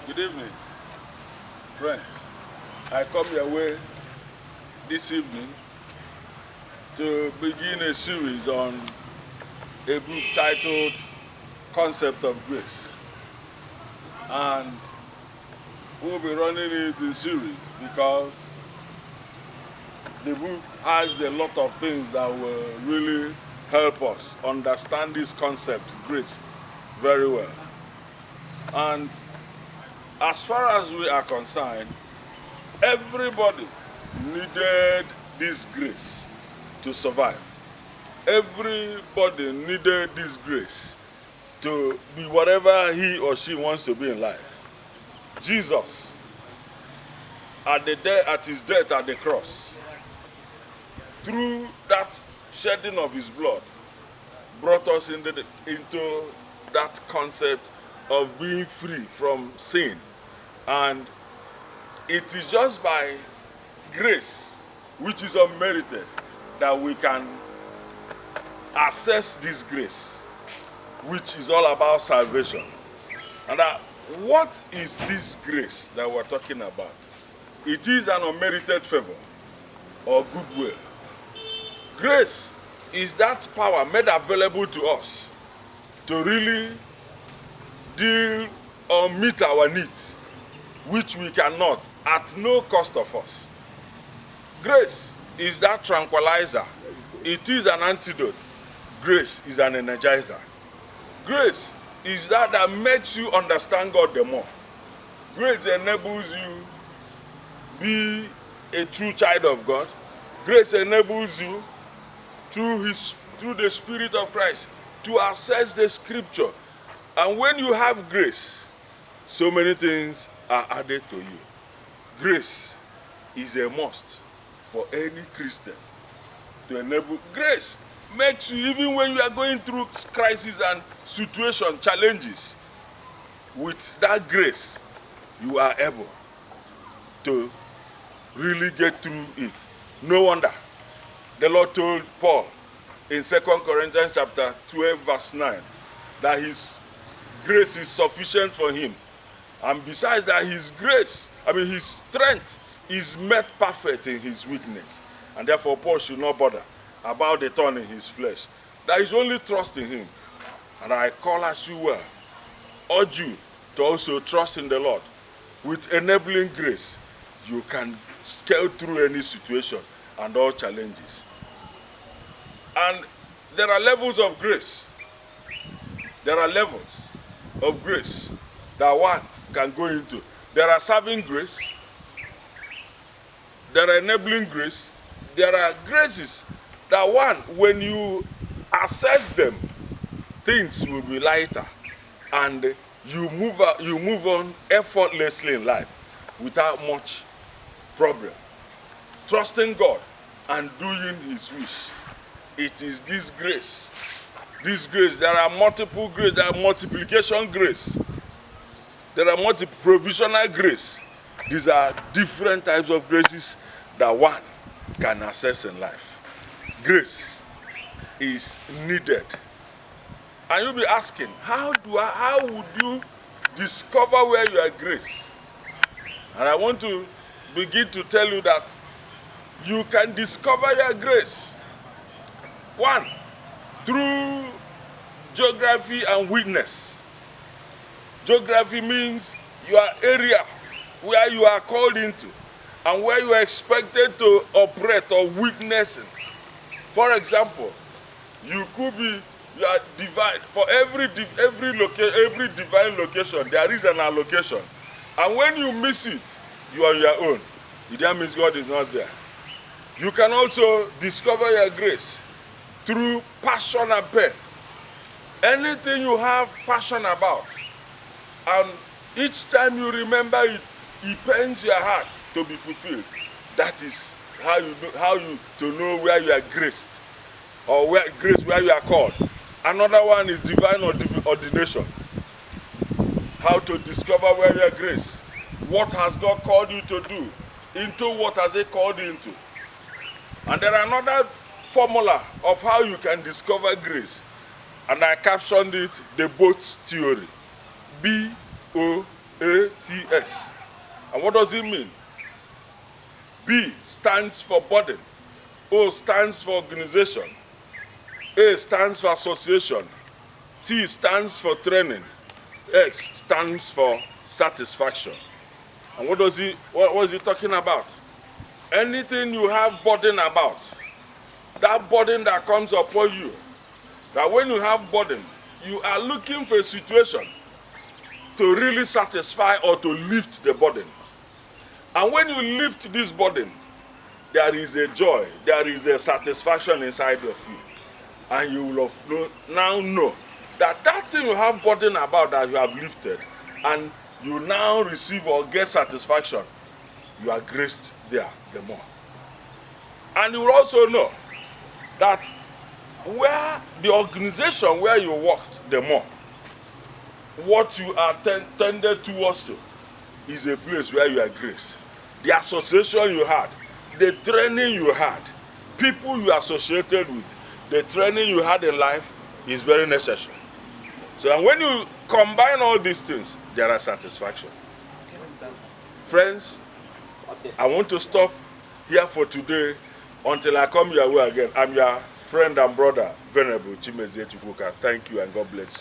Good evening, friends. I come your way this evening to begin a series on a book titled Concept of Grace. And we'll be running it in series because the book has a lot of things that will really help us understand this concept, grace, very well. And as far as we are concerned, everybody needed this grace to survive. Everybody needed this grace to be whatever he or she wants to be in life. Jesus, at his death at the cross, through that shedding of his blood, brought us into that concept of being free from sin. And it is just by grace, which is unmerited, that we can access this grace, which is all about salvation. And what is this grace that we're talking about? It is an unmerited favor or goodwill. Grace is that power made available to us to really deal or meet our needs, which we cannot at no cost of us. Grace is that tranquilizer. It is an antidote. Grace is an energizer. Grace is that makes you understand God the more. Grace enables you be a true child of God. Grace enables you through the Spirit of Christ to access the scripture. And when you have grace, so many things are added to you. Grace is a must for any Christian to enable. Grace makes you, even when you are going through crises and situation challenges, with that grace, you are able to really get through it. No wonder the Lord told Paul in 2 Corinthians chapter 12, verse 9, that his grace is sufficient for him. And besides that, his strength is made perfect in his weakness. And therefore, Paul should not bother about the thorn in his flesh. That is only trust in him. And I call as you well, urge you to also trust in the Lord. With enabling grace, you can scale through any situation and all challenges. And there are levels of grace. There are levels of grace that one can go into. There are serving grace. There are enabling grace. There are graces that one, when you assess them, things will be lighter, and you move on effortlessly in life without much problem. Trusting God and doing his wish. It is this grace. This grace, there are multiple grace, there are multiplication grace. There are provisional grace. These are different types of graces that one can access in life. Grace is needed. And you'll be asking, how would you discover where you are grace? And I want to begin to tell you that you can discover your grace. One, through geography and witness. Geography means your area where you are called into and where you are expected to operate or witness. For example, you are divine. For every divine location, there is an allocation. And when you miss it, you are your own. That means God is not there. You can also discover your grace through passion and pain. Anything you have passion about, and each time you remember it, it pains your heart to be fulfilled. That is how you to know where you are graced, or where you are called. Another one is divine ordination. How to discover where you are graced. What has God called you to do? Into what has he called you into? And there are another formula of how you can discover grace. And I captioned it the boat theory. B-O-A-T ATS. And what does it mean? B stands for burden. O stands for organization. A stands for association. T stands for training. X stands for satisfaction. And what is he talking about? Anything you have burden about, that burden that comes upon you, that when you have burden, you are looking for a situation to really satisfy or to lift the burden. And when you lift this burden, there is a joy, there is a satisfaction inside of you. And you will now know that that thing you have burden about that you have lifted, and you now receive or get satisfaction, you are graced there the more. And you will also know that where the organization where you worked the more, what you are tended towards to is a place where you are graced. The association you had, the training you had, people you associated with, the training you had in life is very necessary. So and when you combine all these things, there are satisfaction. Friends, I want to stop here for today until I come your way again. I'm your friend and brother, Venerable CHIMEZIE CHUKWUKA. Thank you and God bless you.